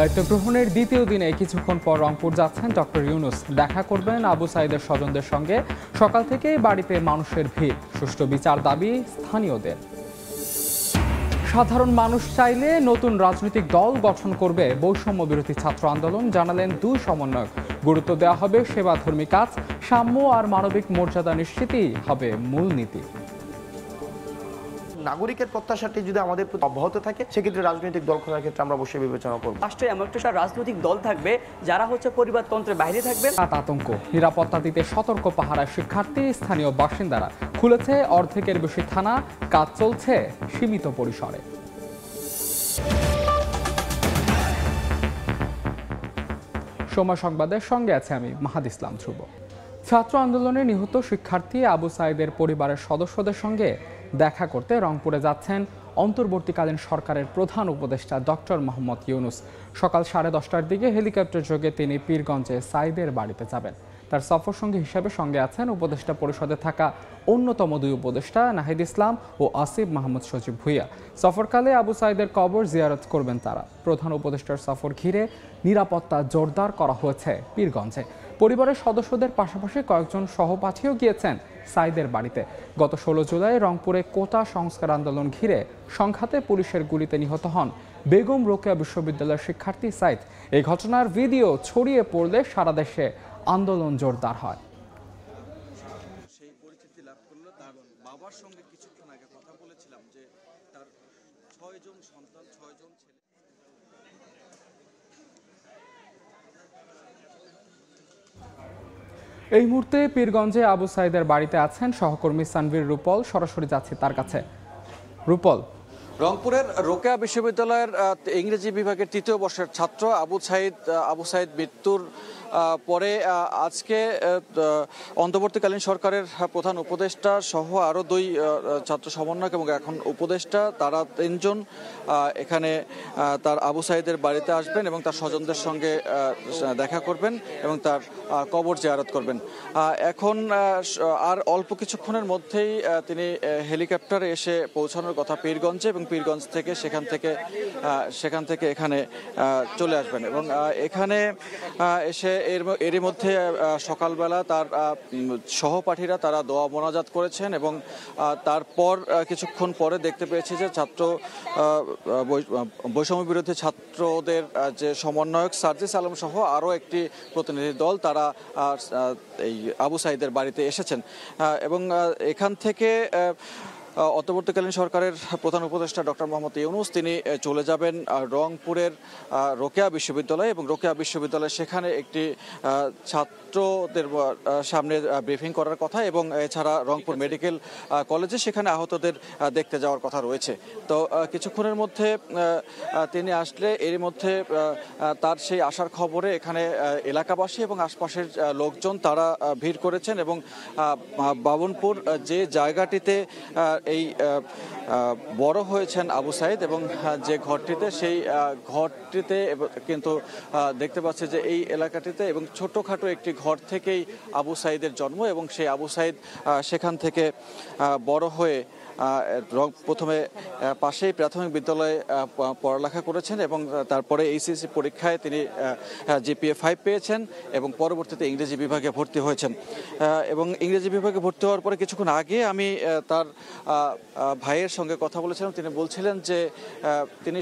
দায়িত্ব গ্রহণের দ্বিতীয় দিনে কিছুক্ষণ পর রংপুর যাচ্ছেন ডক্টর ইউনূস। দেখা করবেন আবু সাঈদের স্বজনদের সঙ্গে। সকাল থেকেই বাড়িতে মানুষের ভিড়। সুষ্ঠু বিচার দাবি স্থানীয়দের। সাধারণ মানুষ চাইলে নতুন রাজনৈতিক দল গঠন করবে বৈষম্য বিরোধী ছাত্র আন্দোলন, জানালেন দুই সমন্বয়ক। গুরুত্ব দেওয়া হবে সেবাধর্মী কাজ, সাম্য আর মানবিক মর্যাদা নিশ্চিতই হবে মূলনীতি। নাগরিকের প্রত্যাশাটি যদি আমাদের প্রতি অব্যাহত থাকে, সেক্ষেত্রে রাজনৈতিক দল খোলার ক্ষেত্রে আমরা অবশ্যই বিবেচনা করব। রাষ্ট্রে এমন একটা রাজনৈতিক দল থাকবে যারা পরিবারতন্ত্রের বাইরে থাকবে। আতঙ্ক, নিরাপত্তা দিতে সতর্ক পাহারায় শিক্ষার্থী, স্থানীয় বাসিন্দারা। খুলেছে অর্ধেকের বেশি থানা, কাজ চলছে সীমিত পরিসরে। সময় সংবাদের সঙ্গে আছে আমি মাহাদ ইসলাম ধ্রুব। ছাত্র আন্দোলনে নিহত শিক্ষার্থী আবু সাঈদের পরিবারের সদস্যদের সঙ্গে দেখা করতে রংপুরে যাচ্ছেন অন্তর্বর্তীকালীন সরকারের প্রধান উপদেষ্টা ডক্টর মোহাম্মদ ইউনূস। সকাল 10:30টার দিকে হেলিকপ্টার যোগে তিনি পীরগঞ্জে সাঈদের বাড়িতে যাবেন। তার সফর সঙ্গী হিসেবে সঙ্গে আছেন উপদেষ্টা পরিষদে থাকা অন্যতম দুই উপদেষ্টা নাহিদ ইসলাম ও আসিফ মাহমুদ সজীব ভুইয়া। সফরকালে আবু সাঈদের কবর জিয়ারত করবেন তারা। প্রধান উপদেষ্টার সফর ঘিরে নিরাপত্তা জোরদার করা হয়েছে পীরগঞ্জে। পরিবারের সদস্যদের পাশাপাশি কয়েকজন সহপাঠীও গিয়েছেন সাঈদের বাড়িতে। গত 16 জুলাই রংপুরে কোটা সংস্কার আন্দোলন ঘিরে সংঘাতে পুলিশের গুলিতে নিহত হন বেগম রোকেয়া বিশ্ববিদ্যালয়ের শিক্ষার্থী সাঈদ। এই ঘটনার ভিডিও ছড়িয়ে পড়লে সারা দেশে আন্দোলন জোরদার হয়। বাবার সঙ্গে কিছুক্ষণ আগে কথা বলেছিলাম যে তার 6 জন সন্তান, 6 জন ছেলে। এই মুহূর্তে পীরগঞ্জে আবু সাঈদের বাড়িতে আছেন সহকর্মী সানভীর রূপল। সরাসরি যাচ্ছে তার কাছে। রূপল, রংপুরের রোকেয়া বিশ্ববিদ্যালয়ের ইংরেজি বিভাগের 3য় বর্ষের ছাত্র আবু সাঈদ মৃত্যুর পরে আজকে অন্তর্বর্তীকালীন সরকারের প্রধান উপদেষ্টা সহ আরও 2 ছাত্র সমন্বয়ক এবং এখন উপদেষ্টা, তারা 3 জন এখানে তার আবু সাঈদের বাড়িতে আসবেন এবং তার স্বজনদের সঙ্গে দেখা করবেন এবং তার কবর জিয়ারত করবেন। এখন আর অল্প কিছুক্ষণের মধ্যেই তিনি হেলিকপ্টারে এসে পৌঁছানোর কথা পীরগঞ্জে এবং পীরগঞ্জ থেকে সেখান থেকে এখানে চলে আসবেন এবং এখানে এসে এরই মধ্যে সকালবেলা তার সহপাঠীরা তারা দোয়া মোনাজাত করেছেন এবং তারপর কিছুক্ষণ পরে দেখতে পেয়েছি যে বৈষম্য বিরোধী ছাত্রদের যে সমন্বয়ক সার্জিস আলম সহ আরও একটি প্রতিনিধি দল তারা এই আবু সাঈদের বাড়িতে এসেছেন এবং এখান থেকে অন্তর্বর্তীকালীন সরকারের প্রধান উপদেষ্টা ডক্টর মোহাম্মদ ইউনূস তিনি চলে যাবেন রংপুরের রোকেয়া বিশ্ববিদ্যালয় এবং রোকেয়া বিশ্ববিদ্যালয় সেখানে একটি ছাত্রদের সামনে ব্রিফিং করার কথা এবং এছাড়া রংপুর মেডিকেল কলেজে সেখানে আহতদের দেখতে যাওয়ার কথা রয়েছে। তো কিছুক্ষণের মধ্যে তিনি আসলে এর মধ্যে তার সেই আসার খবরে এখানে এলাকাবাসী এবং আশপাশের লোকজন তারা ভিড় করেছেন এবং বাবনপুর যে জায়গাটিতে এই বড় হয়েছেন আবু সাঈদ এবং যে ঘরটিতে সেই ঘরটিতে কিন্তু দেখতে পাচ্ছি যে এই এলাকাটিতে এবং ছোটখাটো একটি ঘর থেকেই আবু সাঈদের জন্ম এবং সেই আবু সাঈদ সেখান থেকে বড় হয়ে প্রথমে পাশেই প্রাথমিক বিদ্যালয়ে পড়ালেখা করেছেন এবং তারপরে এইচএসসি পরীক্ষায় তিনি জিপিএ 5 পেয়েছেন এবং পরবর্তীতে ইংরেজি বিভাগে ভর্তি হয়েছেন এবং ইংরেজি বিভাগে ভর্তি হওয়ার পরে কিছুক্ষণ আগে আমি তার ভাইয়ের সঙ্গে কথা বলেছিলাম। তিনি বলছিলেন যে তিনি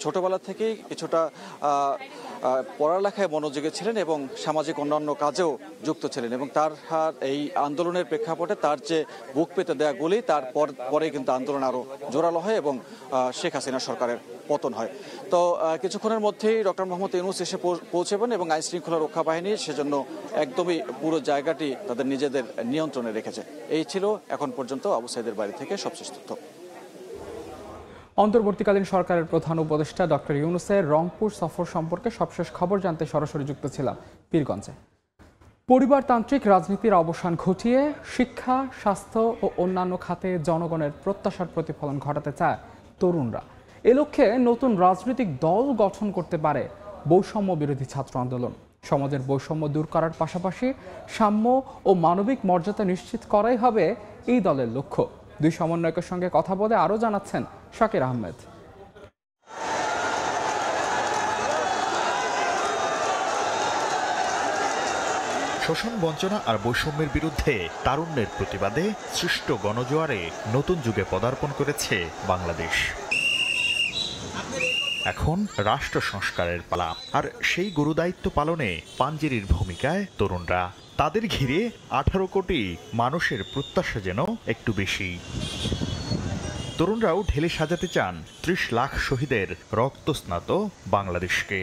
ছোটবেলা থেকেই কিছুটা পড়ালেখায় মনোযোগী ছিলেন এবং সামাজিক অন্যান্য কাজেও যুক্ত ছিলেন এবং তার এই আন্দোলনের প্রেক্ষাপটে তার যে বুক পেতে দেয়া গুলি পরে কিন্তু আন্দোলন আরও জোরালো হয় এবং শেখ হাসিনা সরকারের পতন হয়। তো কিছুক্ষণের মধ্যেই ডক্টর মোহাম্মদ ইউনূস এসে পৌঁছবেন এবং আইন শৃঙ্খলা রক্ষা বাহিনী সেজন্য একদমই পুরো জায়গাটি তাদের নিজেদের নিয়ন্ত্রণে রেখেছে। এই ছিল এখন পর্যন্ত আবু সাঈদের বাড়ি থেকে সবশেষ তথ্য। অন্তর্বর্তীকালীন সরকারের প্রধান উপদেষ্টা ডক্টর ইউনূসের রংপুর সফর সম্পর্কে সবশেষ খবর জানতে সরাসরি যুক্ত ছিলাম পীরগঞ্জে। পরিবারতান্ত্রিক রাজনীতির অবসান ঘটিয়ে শিক্ষা, স্বাস্থ্য ও অন্যান্য খাতে জনগণের প্রত্যাশার প্রতিফলন ঘটাতে চায় তরুণরা। এ লক্ষ্যে নতুন রাজনৈতিক দল গঠন করতে পারে বৈষম্য বিরোধী ছাত্র আন্দোলন। সমাজের বৈষম্য দূর করার পাশাপাশি সাম্য ও মানবিক মর্যাদা নিশ্চিত করাই হবে এই দলের লক্ষ্য। দুই সমন্বয়কের সঙ্গে কথা বলে আরও জানাচ্ছেন শাকির আহমেদ। শোষণ, বঞ্চনা আর বৈষম্যের বিরুদ্ধে তারুণ্যের প্রতিবাদে সৃষ্ট গণজোয়ারে নতুন যুগে পদার্পণ করেছে বাংলাদেশ। এখন রাষ্ট্র সংস্কারের পালা, আর সেই গুরুদায়িত্ব পালনে পাঞ্জেরির ভূমিকায় তরুণরা। তাদের ঘিরে 18 কোটি মানুষের প্রত্যাশা যেন একটু বেশি। তরুণরাও ঢেলে সাজাতে চান 30 লাখ শহীদের রক্তস্নাত বাংলাদেশকে।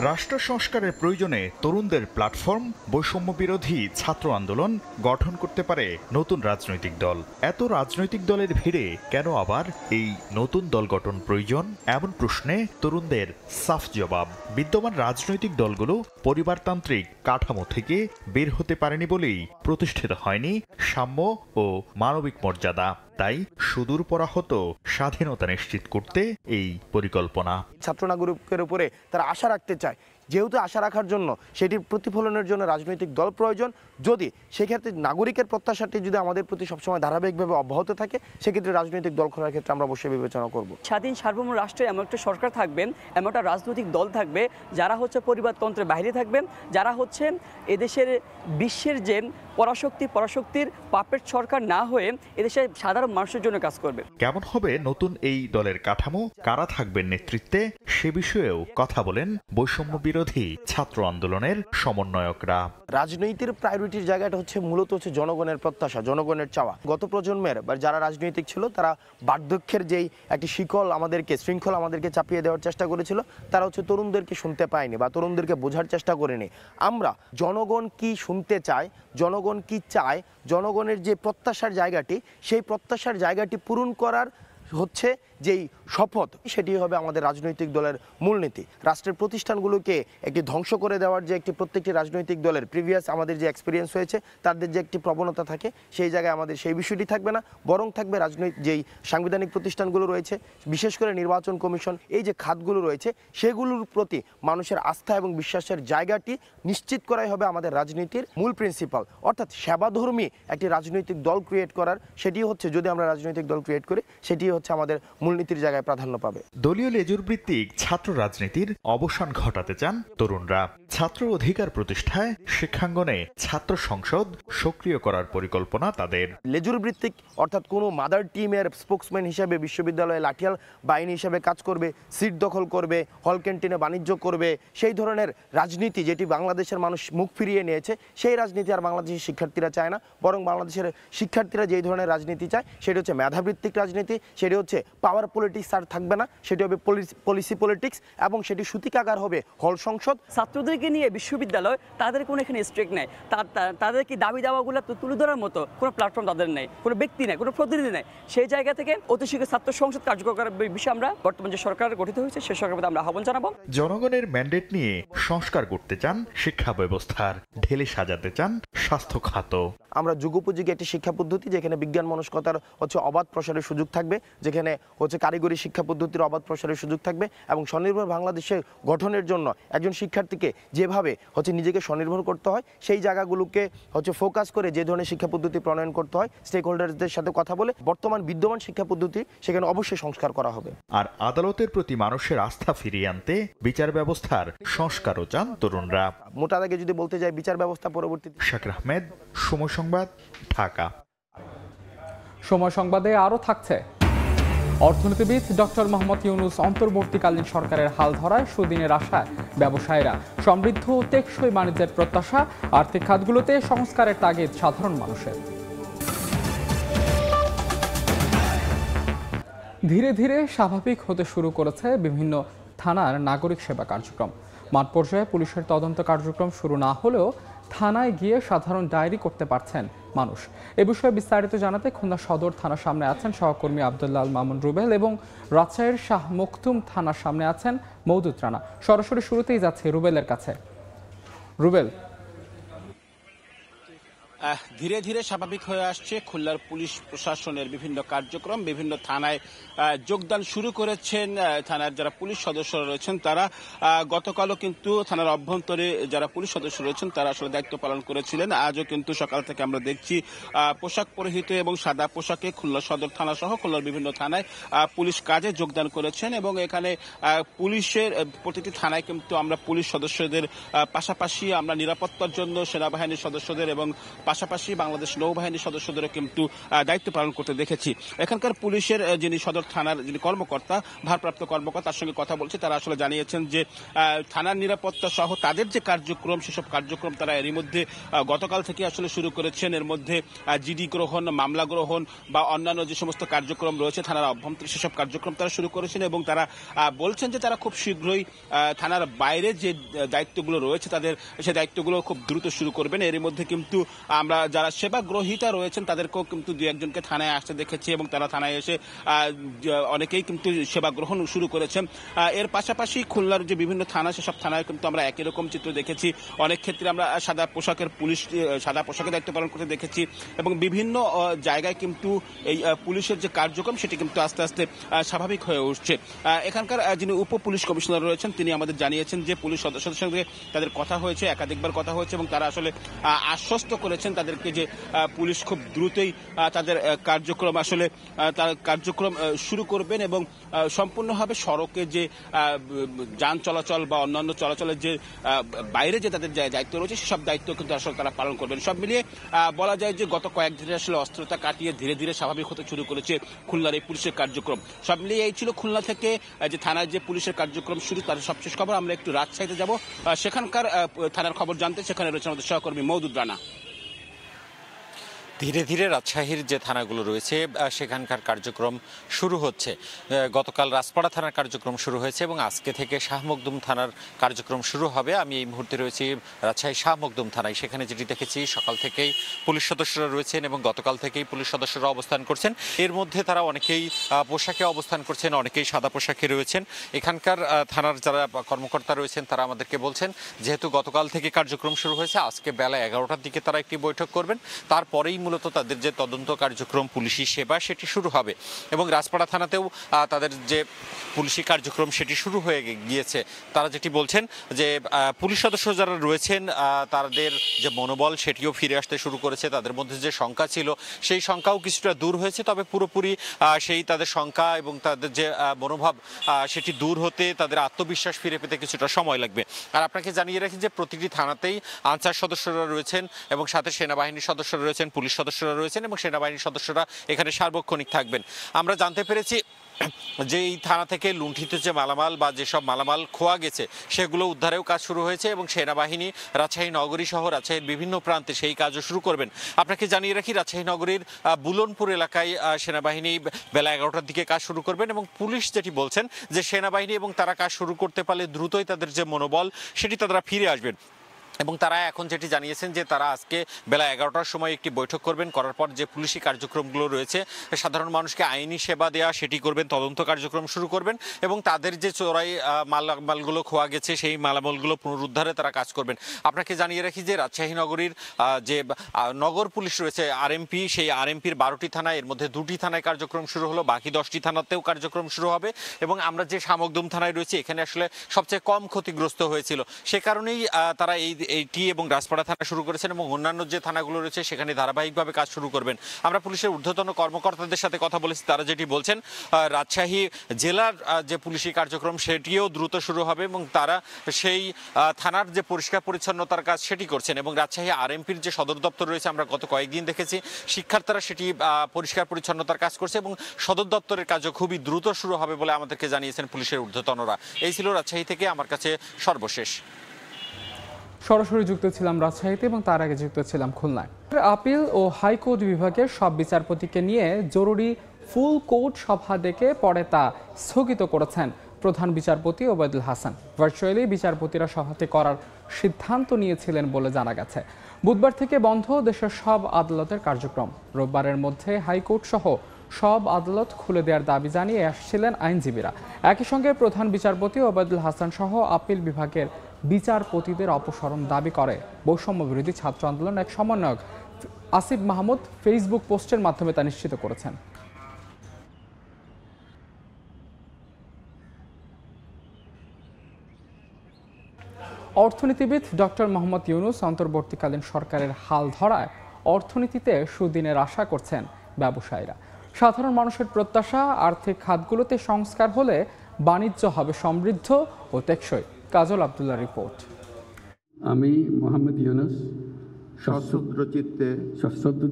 রাষ্ট্র সংস্কারের প্রয়োজনে তরুণদের প্ল্যাটফর্ম, বৈষম্য বিরোধী ছাত্র আন্দোলন গঠন করতে পারে নতুন রাজনৈতিক দল। এত রাজনৈতিক দলের ভিড়ে কেন আবার এই নতুন দল গঠন প্রয়োজন? এমন প্রশ্নে তরুণদের সাফ জবাব, বিদ্যমান রাজনৈতিক দলগুলো পরিবারতান্ত্রিক কাঠামো থেকে বের হতে পারেনি বলেই প্রতিষ্ঠিত হয়নি সাম্য ও মানবিক মর্যাদা। তাই সুদূর পরাহত স্বাধীনতা নিশ্চিত করতে এই পরিকল্পনা। ছাত্র নাগরিকের উপরে তারা আশা রাখতে চায়, যেহেতু আশা রাখার জন্য সেটির প্রতিফলনের জন্য রাজনৈতিক দল প্রয়োজন। যদি সেক্ষেত্রে নাগরিকের প্রত্যাশাটি যদি আমাদের প্রতি সবসময় ধারাবাহিকভাবে অব্যাহত থাকে, সেক্ষেত্রে রাজনৈতিক দল করার ক্ষেত্রে আমরা অবশ্যই বিবেচনা করব। স্বাধীন সার্বভৌম রাষ্ট্রে এমন একটা সরকার থাকবেন, এমন একটা রাজনৈতিক দল থাকবে যারা হচ্ছে পরিবারতন্ত্রের বাইরে থাকবেন, যারা হচ্ছে এদেশের বিশ্বের যে পরাশক্তির পাপেট সরকার না হয়ে এদেশের সাধারণ মানুষের জন্য কাজ করবে। কেমন হবে নতুন এই দলের কাঠামো, কারা থাকবেন নেতৃত্বে, সে বিষয়েও কথা বলেন বৈষম্য বিরোধী ছাত্র আন্দোলনের সমন্বয়করা। রাজনীতির প্রায়োরিটির জায়গাটা হচ্ছে মূলত হচ্ছে জনগণের প্রত্যাশা, জনগণের চাওয়া। গত প্রজন্মের বা যারা রাজনৈতিক ছিল তারা বার্ধক্যের যেই একটি শৃঙ্খল আমাদেরকে চাপিয়ে দেওয়ার চেষ্টা করেছিল, তারা হচ্ছে তরুণদেরকে শুনতে পায়নি বা তরুণদেরকে বোঝার চেষ্টা করেনি। আমরা জনগণ কি শুনতে চায়, জনগণ কি চায়, জনগণের যে প্রত্যাশার জায়গাটি, সেই প্রত্যাশার জায়গাটি পূরণ করার হচ্ছে যেই শপথ, সেটি হবে আমাদের রাজনৈতিক দলের মূলনীতি। রাষ্ট্রের প্রতিষ্ঠানগুলোকে একটি ধ্বংস করে দেওয়ার যে একটি প্রত্যেকটি রাজনৈতিক দলের প্রিভিয়াস আমাদের যে এক্সপিরিয়েন্স হয়েছে, তাদের যে একটি প্রবণতা থাকে, সেই জায়গায় আমাদের সেই বিষয়টি থাকবে না, বরং থাকবে যেই সাংবিধানিক প্রতিষ্ঠানগুলো রয়েছে, বিশেষ করে নির্বাচন কমিশন, এই যে খাতগুলো রয়েছে, সেগুলোর প্রতি মানুষের আস্থা এবং বিশ্বাসের জায়গাটি নিশ্চিত করাই হবে আমাদের রাজনীতির মূল প্রিন্সিপাল। অর্থাৎ সেবাধর্মী একটি রাজনৈতিক দল ক্রিয়েট করার, সেটি হচ্ছে, যদি আমরা রাজনৈতিক দল ক্রিয়েট করি, সেটি হচ্ছে আমাদের মূলনীতির জায়গায় প্রাধান্য পাবে। দলীয় লেজুর ভিত্তিক ছাত্র রাজনীতির অবসান ঘটাতে চান তরুণরা। ছাত্র অধিকার প্রতিষ্ঠায় শিক্ষাঙ্গনে ছাত্র সংসদ সক্রিয় করার পরিকল্পনা তাদের। লেজুর ভিত্তিক অর্থাৎ কোনো মাদার টিমের স্পোকসম্যান হিসেবে বিশ্ববিদ্যালয়ে লাঠিয়াল বাহিনী হিসেবে কাজ করবে, সিট দখল করবে, হল ক্যান্টিনে বাণিজ্য করবে, সেই ধরনের রাজনীতি যেটি বাংলাদেশের মানুষ মুখ ফিরিয়ে নিয়েছে, সেই রাজনীতি আর বাংলাদেশের শিক্ষার্থীরা চায় না। বরং বাংলাদেশের শিক্ষার্থীরা যেই ধরনের রাজনীতি চায়, সেটি হচ্ছে মেধাভিত্তিক রাজনীতি, সেটি হচ্ছে পাওয়ার পলিটিক্স আর থাকবে না, সেটি হবে পলিসি পলিটিক্স, এবং সেটি সূতিকাগার হবে হল সংসদ। ছাত্রদেরকে নিয়ে বিশ্ববিদ্যালয়, তাদের কোনো এখানে স্ট্রিক্ট নেই, তাদের কি দাবি দাওয়াগুলো তুলে ধরার মতো কোনো প্ল্যাটফর্ম তাদের নেই, কোনো ব্যক্তি নেই, কোনো প্রতিনিধি নেই। সেই জায়গা থেকে অতি শীঘ্র ছাত্র সংসদ কার্যকর করার বিষয়ে আমরা বর্তমান যে সরকার গঠিত হয়েছে, সেই সরকারের আমরা আহ্বান জানাবো। জনগণের ম্যান্ডেট নিয়ে সংস্কার করতে চান শিক্ষা ব্যবস্থার, ঢেলে সাজাতে চান স্বাস্থ্য খাত। আমরা যুগোপযোগী একটি শিক্ষা পদ্ধতি, যেখানে বিজ্ঞান মনস্কতার হচ্ছে অবাধ প্রসারের সুযোগ থাকবে, যেখানে হচ্ছে কারিগরি শিক্ষা পদ্ধতির অবাধ প্রসারের সুযোগ থাকবে, এবং স্বনির্ভর বাংলাদেশের গঠনের জন্য একজন শিক্ষার্থীকে যেভাবে হচ্ছে নিজেকে স্বনির্ভর করতে হয়, সেই জায়গাগুলোকে হচ্ছে ফোকাস করে যে ধরনের শিক্ষা পদ্ধতি প্রণয়ন করতে হয়, স্টেক হোল্ডারদের সাথে কথা বলে বর্তমান বিদ্যমান শিক্ষা পদ্ধতি সেখানে অবশ্যই সংস্কার করা হবে। আর আদালতের প্রতি মানুষের আস্থা ফিরিয়ে আনতে বিচার ব্যবস্থার সংস্কারও চান তরুণরা। মোটা দাগে যদি বলতে যাই, বিচার ব্যবস্থা পরবর্তীতে। শাকির আহমেদ, সময় সংবাদ, ঢাকা। সময় সংবাদে আরও থাকছে, অর্থনীতিবিদ ডক্টর মোহাম্মদ ইউনূস অন্তর্বর্তীকালীন সরকারের হাল ধরায় সুদিনের আশায় ব্যবসায়ীরা, সমৃদ্ধ ও টেকসই বাণিজ্যের প্রত্যাশা, আর্থিক খাতগুলোতে সংস্কারের তাগিদ সাধারণ মানুষের। ধীরে ধীরে স্বাভাবিক হতে শুরু করেছে বিভিন্ন থানার নাগরিক সেবা কার্যক্রম। মাঠ পর্যায়ে পুলিশের তদন্ত কার্যক্রম শুরু না হলেও থানায় গিয়ে সাধারণ ডায়েরি করতে পারছেন মানুষ। এ বিষয়ে বিস্তারিত জানাতে খুলনা সদর থানার সামনে আছেন সহকর্মী আব্দুল্লাহ আল মামুন রুবেল এবং রাজশাহীর শাহ মখতুম থানার সামনে আছেন মওদুদ রানা। সরাসরি শুরুতেই যাচ্ছে রুবেলের কাছে। রুবেল, ধীরে ধীরে স্বাভাবিক হয়ে আসছে। খুলনার পুলিশ প্রশাসনের বিভিন্ন কার্যক্রম, বিভিন্ন থানায় যোগদান শুরু করেছেন থানার যারা পুলিশ সদস্যরা রয়েছেন তারা। গতকালও কিন্তু থানার অভ্যন্তরে যারা পুলিশ সদস্য রয়েছেন তারা আসলে দায়িত্ব পালন করেছিলেন। আজও কিন্তু সকাল থেকে আমরা দেখছি পোশাক পরিহিত এবং সাদা পোশাকে খুলনা সদর থানা সহ খুলনার বিভিন্ন থানায় পুলিশ কাজে যোগদান করেছেন এবং এখানে পুলিশের প্রতিটি থানায় কিন্তু আমরা পুলিশ সদস্যদের পাশাপাশি আমরা নিরাপত্তার জন্য সেনাবাহিনীর সদস্যদের এবং পাশাপাশি বাংলাদেশ নৌবাহিনীর সদস্যদেরও কিন্তু দায়িত্ব পালন করতে দেখেছি। এখানকার পুলিশের যিনি সদর থানার যিনি কর্মকর্তা, ভারপ্রাপ্ত কর্মকর্তা, তার সঙ্গে কথা বলছে। তারা আসলে জানিয়েছেন যে থানার নিরাপত্তা সহ তাদের যে কার্যক্রম সেসব কার্যক্রম তারা এরই মধ্যে গতকাল থেকে আসলে শুরু করেছেন। এর মধ্যে জিডি গ্রহণ, মামলা গ্রহণ বা অন্যান্য যে সমস্ত কার্যক্রম রয়েছে থানার অভ্যন্তরে সেসব কার্যক্রম তারা শুরু করেছেন এবং তারা বলছেন যে তারা খুব শীঘ্রই থানার বাইরে যে দায়িত্বগুলো রয়েছে তাদের সেই দায়িত্বগুলো খুব দ্রুত শুরু করবেন। এর মধ্যে কিন্তু আমরা যারা সেবা গ্রহীতা রয়েছেন তাদেরকেও কিন্তু দু একজনকে থানায় আসতে দেখেছি এবং তারা থানায় এসে অনেকেই কিন্তু সেবা গ্রহণ শুরু করেছেন। এর পাশাপাশি খুলনার যে বিভিন্ন থানা সেসব থানায় কিন্তু আমরা একই রকম চিত্র দেখেছি। অনেক ক্ষেত্রে আমরা সাদা পোশাকের পুলিশ সাদা পোশাকে দায়িত্ব পালন করতে দেখেছি এবং বিভিন্ন জায়গায় কিন্তু এই পুলিশের যে কার্যক্রম সেটি কিন্তু আস্তে আস্তে স্বাভাবিক হয়ে উঠছে। এখানকার যিনি উপ পুলিশ কমিশনার রয়েছেন তিনি আমাদের জানিয়েছেন যে পুলিশ সদস্যদের সঙ্গে তাদের কথা হয়েছে, একাধিকবার কথা হয়েছে এবং তারা আসলে আশ্বস্ত করেছেন তাদেরকে যে পুলিশ খুব দ্রুতই তাদের কার্যক্রম আসলে তার কার্যক্রম শুরু করবেন এবং সম্পূর্ণভাবে সড়কে যে যান চলাচল বা অন্যান্য চলাচলের যে বাইরে যে তাদের দায়িত্ব রয়েছে সেসব দায়িত্ব কিন্তু আসলে তারা পালন করবেন। সব মিলিয়ে বলা যায় যে গত কয়েকদিনে আসলে অস্থিরতা কাটিয়ে ধীরে ধীরে স্বাভাবিক হতে শুরু করেছে খুলনার এই পুলিশের কার্যক্রম। সব মিলিয়ে এই ছিল খুলনা থেকে যে থানায় যে পুলিশের কার্যক্রম শুরু তার সবশেষ খবর। আমরা একটু রাজশাহীতে যাব, সেখানকার থানার খবর জানতে। সেখানে রয়েছে আমাদের সহকর্মী মওদুদ রানা। ধীরে ধীরে রাজশাহীর যে থানাগুলো রয়েছে সেখানকার কার্যক্রম শুরু হচ্ছে। গতকাল রাজপাড়া থানার কার্যক্রম শুরু হয়েছে এবং আজকে থেকে শাহ মখদুম থানার কার্যক্রম শুরু হবে। আমি এই মুহূর্তে রয়েছি রাজশাহী শাহ মখদুম থানায়। সেখানে যেটি দেখেছি সকাল থেকেই পুলিশ সদস্যরা রয়েছেন এবং গতকাল থেকেই পুলিশ সদস্যরা অবস্থান করছেন। এর মধ্যে তারা অনেকেই পোশাকে অবস্থান করছেন, অনেকেই সাদা পোশাকে রয়েছেন। এখানকার থানার যারা কর্মকর্তা রয়েছেন তারা আমাদেরকে বলছেন যেহেতু গতকাল থেকে কার্যক্রম শুরু হয়েছে আজকে বেলা 11টার দিকে তারা একটি বৈঠক করবেন, তারপরেই মূলত তাদের যে তদন্ত কার্যক্রম পুলিশি সেবা সেটি শুরু হবে এবং রাজপাড়া থানাতেও তাদের যে পুলিশি কার্যক্রম সেটি শুরু হয়ে গিয়েছে। তারা যেটি বলছেন যে পুলিশ সদস্য যারা রয়েছেন তাদের যে মনোবল সেটিও ফিরে আসতে শুরু করেছে। তাদের মধ্যে যে শঙ্কা ছিল সেই শঙ্কাও কিছুটা দূর হয়েছে, তবে পুরোপুরি সেই তাদের শঙ্কা এবং তাদের যে মনোভাব সেটি দূর হতে তাদের আত্মবিশ্বাস ফিরে পেতে কিছুটা সময় লাগবে। আর আপনাকে জানিয়ে রাখি যে প্রতিটি থানাতেই আনসার সদস্যরা রয়েছেন এবং সাথে সেনাবাহিনীর সদস্যরা রয়েছেন, পুলিশ সদস্যরা রয়েছেন এবং সেনাবাহিনীর সদস্যরা এখানে সার্বক্ষণিক থাকবেন। আমরা জানতে পেরেছি যে এই থানা থেকে লুণ্ঠিত যে মালামাল বা যেসব মালামাল খোয়া গেছে সেগুলো উদ্ধারেও কাজ শুরু হয়েছে এবং সেনাবাহিনী রাজশাহী নগরী সহ রাজশাহীর বিভিন্ন প্রান্তে সেই কাজও শুরু করবেন। আপনাকে জানিয়ে রাখি রাজশাহী নগরীর বুলনপুর এলাকায় সেনাবাহিনী বেলা 11টার দিকে কাজ শুরু করবেন এবং পুলিশ যেটি বলছেন যে সেনাবাহিনী এবং তারা কাজ শুরু করতে পারলে দ্রুতই তাদের যে মনোবল সেটি তারা ফিরে আসবেন এবং তারা এখন যেটি জানিয়েছেন যে তারা আজকে বেলা 11টার সময় একটি বৈঠক করবেন, করার পর যে পুলিশি কার্যক্রমগুলো রয়েছে সাধারণ মানুষকে আইনি সেবা দেওয়া সেটি করবেন, তদন্ত কার্যক্রম শুরু করবেন এবং তাদের যে চোরাই মালগুলো খোয়া গেছে সেই মালামালগুলো পুনরুদ্ধারে তারা কাজ করবেন। আপনাকে জানিয়ে রাখি যে রাজশাহী নগরীর যে নগর পুলিশ রয়েছে আরএমপি, সেই আরএমপির 12টি থানায় এর মধ্যে 2টি থানায় কার্যক্রম শুরু হলো, বাকি 10টি থানাতেও কার্যক্রম শুরু হবে এবং আমরা যে শাহ মখদুম থানায় রয়েছে এখানে আসলে সবচেয়ে কম ক্ষতিগ্রস্ত হয়েছিল, সে কারণেই তারা এইটি এবং রাজপাড়া থানা শুরু করেছেন এবং অন্যান্য যে থানাগুলো রয়েছে সেখানে ধারাবাহিকভাবে কাজ শুরু করবেন। আমরা পুলিশের ঊর্ধ্বতন কর্মকর্তাদের সাথে কথা বলেছি, তারা যেটি বলছেন রাজশাহী জেলার যে পুলিশি কার্যক্রম সেটিও দ্রুত শুরু হবে এবং তারা সেই থানার যে পরিষ্কার পরিচ্ছন্নতার কাজ সেটি করছেন এবং রাজশাহী আরএমপির যে সদর দপ্তর রয়েছে আমরা গত কয়েকদিন দেখেছি শিক্ষার্থীরা সেটি পরিষ্কার পরিচ্ছন্নতার কাজ করছে এবং সদর দপ্তরের কাজও খুবই দ্রুত শুরু হবে বলে আমাদেরকে জানিয়েছেন পুলিশের ঊর্ধ্বতনরা। এই ছিল রাজশাহী থেকে আমার কাছে সর্বশেষ। সরাসরি যুক্ত ছিলাম রাজশাহীতে এবং তার আগে যুক্ত ছিলাম খুলনায়। আপিল ও হাইকোর্ট বিভাগের সব বিচারপতিকে নিয়ে জরুরি ফুল কোর্ট সভা ডেকে পরে তা স্থগিত করেছেন প্রধান বিচারপতি ওবায়দুল হাসান। ভার্চুয়ালি বিচারপতিরা সভাটি করার সিদ্ধান্ত নিয়েছিলেন বলে জানা গেছে। বুধবার থেকে বন্ধ দেশের সব আদালতের কার্যক্রম। রোববারের মধ্যে হাইকোর্ট সহ সব আদালত খুলে দেওয়ার দাবি জানিয়ে আসছিলেন আইনজীবীরা। একই সঙ্গে প্রধান বিচারপতি ওবায়দুল হাসান সহ আপিল বিভাগের বিচারপতিদের অপসারণ দাবি করে বৈষম্য বিরোধী ছাত্র আন্দোলন এক সমন্বয়ক আসিফ মাহমুদ ফেসবুক পোস্টের মাধ্যমে তা নিশ্চিত করেছেন। অর্থনীতিবিদ ডক্টর মোহাম্মদ ইউনুস অন্তর্বর্তীকালীন সরকারের হাল ধরায় অর্থনীতিতে সুদিনের আশা করছেন ব্যবসায়ীরা। সাধারণ মানুষের প্রত্যাশা, আর্থিক খাতগুলোতে সংস্কার হলে বাণিজ্য হবে সমৃদ্ধ ও টেকসই। কাজল আব্দুল্লাহ রিপোর্ট। আমি মোহাম্মদ ইউনুস সশ্রদ্ধ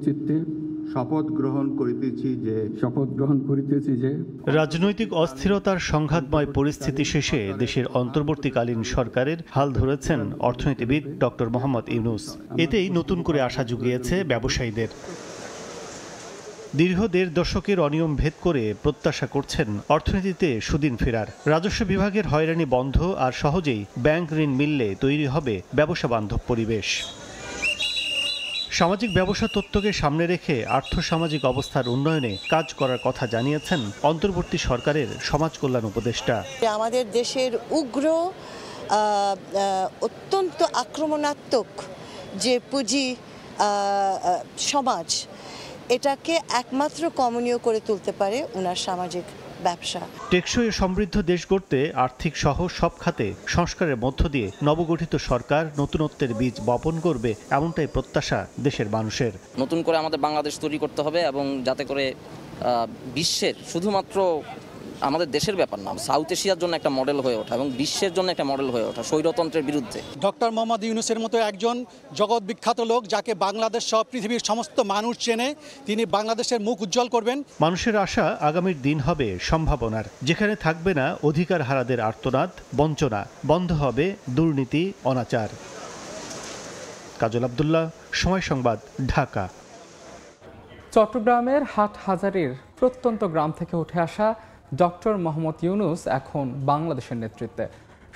চিত্তে শপথ গ্রহণ করিতেছি যে রাজনৈতিক অস্থিরতার সংঘাতময় পরিস্থিতি শেষে দেশের অন্তর্বর্তীকালীন সরকারের হাল ধরেছেন অর্থনীতিবিদ ডক্টর মোহাম্মদ ইউনুস। এতেই নতুন করে আশা জুগিয়েছে ব্যবসায়ীদের। দীর্ঘ ১.৫ দশকের অনিয়ম ভেদ করে প্রত্যাশা করছেন অর্থনীতিতে সুদিন ফেরার। রাজস্ব বিভাগের হয়রানি বন্ধ আর সহজেই ব্যাংক ঋণ মিললে তৈরি হবে ব্যবসা বান্ধব পরিবেশ। সামাজিক ব্যবসা তত্ত্বকে সামনে রেখে আর্থসামাজিক অবস্থার উন্নয়নে কাজ করার কথা জানিয়েছেন অন্তর্বর্তী সরকারের সমাজ কল্যাণ উপদেষ্টা। আমাদের দেশের উগ্র অত্যন্ত আক্রমণাত্মক যে পুঁজি সমাজ, এটাকে একমাত্র কমনীয় করে তুলতে পারে ওনার সামাজিক ব্যবসা। টেকসই সমৃদ্ধ দেশ গড়তে আর্থিক সহ সব খাতে সংস্কারের মধ্য দিয়ে নবগঠিত সরকার নতুনত্বের বীজ বপন করবে, এমনটাই প্রত্যাশা দেশের মানুষের। নতুন করে আমাদের বাংলাদেশ তৈরি করতে হবে এবং যাতে করে বিশ্বের, শুধুমাত্র আমাদের দেশের ব্যাপার না, সাউথ এশিয়ার জন্য একটা মডেল হয়ে ওঠা এবং বিশ্বের জন্য একটা মডেল হয়ে ওঠা স্বৈরতন্ত্রের বিরুদ্ধে। ডক্টর মোহাম্মদ ইউনুসের মতো একজন জগৎ বিখ্যাত লোক, যাকে বাংলাদেশ সহ পৃথিবীর সমস্ত মানুষ চেনে, তিনি বাংলাদেশের মুখ উজ্জ্বল করবেন। মানুষের আশা আগামীর দিন হবে সম্ভাবনার, যেখানে থাকবে না অধিকার হারাদের আর্তনাদ, বঞ্চনা, বন্ধ হবে দুর্নীতি, অনাচার। কাজল আব্দুল্লাহ, সময় সংবাদ, ঢাকা। চট্টগ্রামের হাটহাজারীর প্রত্যন্ত গ্রাম থেকে উঠে আসা ডক্টর মোহাম্মদ ইউনুস এখন বাংলাদেশের নেতৃত্বে।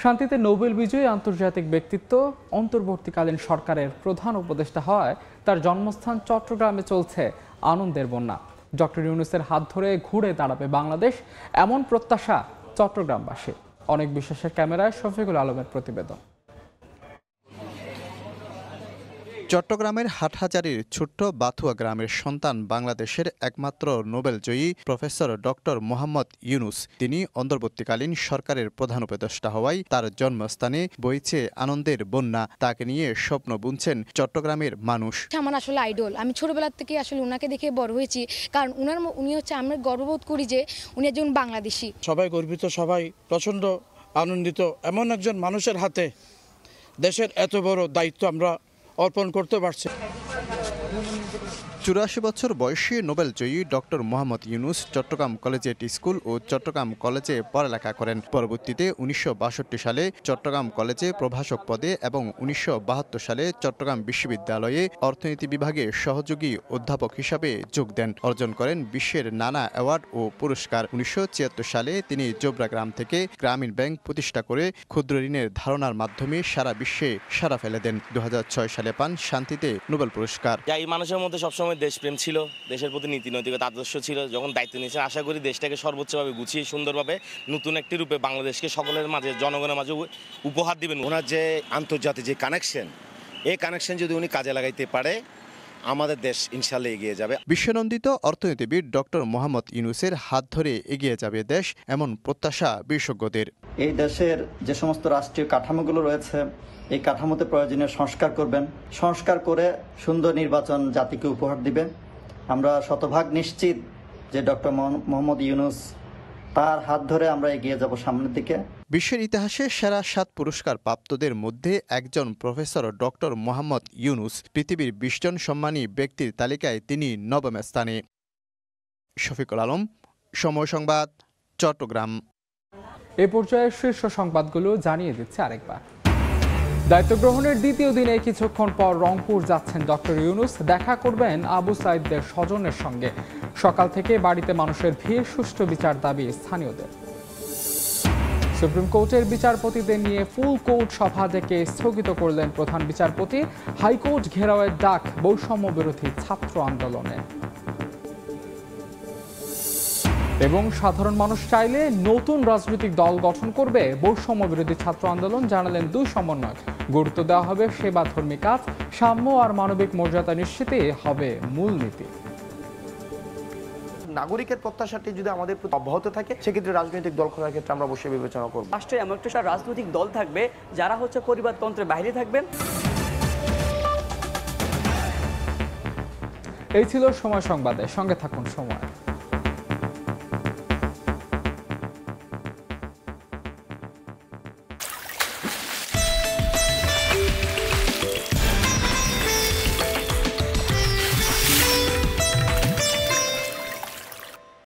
শান্তিতে নোবেল বিজয়ী আন্তর্জাতিক ব্যক্তিত্ব, অন্তর্বর্তীকালীন সরকারের প্রধান উপদেষ্টা হওয়ায় তার জন্মস্থান চট্টগ্রামে চলছে আনন্দের বন্যা। ডক্টর ইউনুসের হাত ধরে ঘুরে দাঁড়াবে বাংলাদেশ, এমন প্রত্যাশা চট্টগ্রামবাসী। অনেক বিশ্বাসের ক্যামেরায় শফিকুল আলমের প্রতিবেদন। চট্টগ্রামের হাটহাজারীর ছোট্ট বাথুয়া গ্রামের সন্তান বাংলাদেশের একমাত্র নোবেলজয়ী প্রফেসর ডক্টর মোহাম্মদ ইউনুস। তিনি অন্তর্বর্তীকালীন সরকারের প্রধান উপদেষ্টা হওয়ায় তার জন্মস্থানে বইছে আনন্দের বন্যা। তাকে নিয়ে স্বপ্ন বুনছেন চট্টগ্রামের মানুষ। আমার আসলে আইডল, আমি ছোটবেলা থেকে আসলে ওনাকে দেখে বড় হয়েছি, কারণ উনি হচ্ছে, আমরা গর্ববোধ করি যে উনি একজন বাংলাদেশি। সবাই গর্বিত, সবাই প্রচণ্ড আনন্দিত, এমন একজন মানুষের হাতে দেশের এত বড় দায়িত্ব আমরা অর্পণ করতে পারছে। ৮৪ বছর বয়সী নোবেলজয়ী doctor Mohammad Yunus Chittagong collegiate school ও চট্টগ্রাম কলেজে পড়ালেখা করেন। পরবর্তীতে ১৯৬২ সালে চট্টগ্রাম কলেজে প্রভাষক পদে এবং ১৯৭২ সালে চট্টগ্রাম বিশ্ববিদ্যালয়ে অর্থনীতি বিভাগে সহযোগী অধ্যাপক হিসাবে যোগ দেন। অর্জন করেন বিশ্বের নানা অ্যাওয়ার্ড ও পুরস্কার। ১৯৭৬ সালে তিনি জোবরা গ্রাম থেকে গ্রামীণ ব্যাংক প্রতিষ্ঠা করে ক্ষুদ্র ঋণের ধারণার মাধ্যমে সারা বিশ্বে সাড়া ফেলে দেন। ২০০৬ সালে পান শান্তিতে নোবেল পুরস্কার। এই মানুষের মধ্যে সবসময় দেশপ্রেম ছিল, দেশের প্রতি নীতি নৈতিকতা আদর্শ ছিল। যখন দায়িত্ব নিয়েছেন, আশা করি দেশটাকে সর্বোচ্চভাবে গুছিয়ে সুন্দরভাবে নতুন একটি রূপে বাংলাদেশকে সকলের মাঝে, জনগণের মাঝে উপহার দিবেন। ওনার যে আন্তর্জাতিক যে কানেকশন, এই কানেকশন যদি উনি কাজে লাগাইতে পারে, আমাদের দেশ ইনশাল্লাহ এগিয়ে যাবে। বিশ্বনন্দিত অর্থনীতিবিদ ডক্টর মোহাম্মদ ইউনুসের হাত ধরে এগিয়ে যাবে দেশ, এমন প্রত্যাশা বিশেষজ্ঞদের। এই দেশের যে সমস্ত রাষ্ট্রীয় কাঠামোগুলো রয়েছে, এই কাঠামোতে প্রয়োজনীয় সংস্কার করবেন, সংস্কার করে সুন্দর নির্বাচন জাতিকে উপহার দিবেন। আমরা শতভাগ নিশ্চিত যে ডক্টর মোহাম্মদ ইউনুস, তার হাত ধরে আমরা এগিয়ে যাব সামনের দিকে। বিশ্বের ইতিহাসে সেরা ৭ পুরস্কার প্রাপ্তদের মধ্যে একজন প্রফেসর ডক্টর মোহাম্মদ ইউনুস। পৃথিবীর ২০ জন সম্মানী ব্যক্তির তালিকায় তিনি ৯ম স্থানে। শফিকুল আলম, সময় সংবাদ, চট্টগ্রাম। এ পর্যায়ে শীর্ষ সংবাদগুলো জানিয়ে দিচ্ছে আরেকবার। দায়িত্ব গ্রহণের দ্বিতীয় দিনে কিছুক্ষণ পর রংপুর যাচ্ছেন ডক্টর ইউনুস। দেখা করবেন আবু সাইদদের স্বজনের সঙ্গে। সকাল থেকে বাড়িতে মানুষের ভিড়, সুষ্ঠু বিচার দাবি স্থানীয়দের। সুপ্রিম কোর্টের বিচারপতিদের নিয়ে ফুল কোর্ট সভা ডেকে স্থগিত করলেন প্রধান বিচারপতি। হাইকোর্ট ঘেরাওয়ের ডাক বৈষম্য বিরোধী ছাত্র আন্দোলনে। এবং সাধারণ মানুষ চাইলে নতুন রাজনৈতিক দল গঠন করবে বৈষম্য বিরোধী ছাত্র আন্দোলন, জানালেন দুই সমন্বয়ক। গুরুত্ব দেওয়া হবে সেবাধর্মী কাজ, সাম্য আর মানবিক মর্যাদা নিশ্চিতই হবে মূলনীতি। নাগরিকের প্রত্যাশাটি যদি আমাদের অব্যাহত থাকে, সেক্ষেত্রে রাজনৈতিক দল করার ক্ষেত্রে আমরা অবশ্যই বিবেচনা করব। রাষ্ট্রে এমন একটা রাজনৈতিক দল থাকবে যারা পরিবারতন্ত্রের বাইরে থাকবেন। এই ছিল সময় সংবাদে, সঙ্গে থাকুন সময়।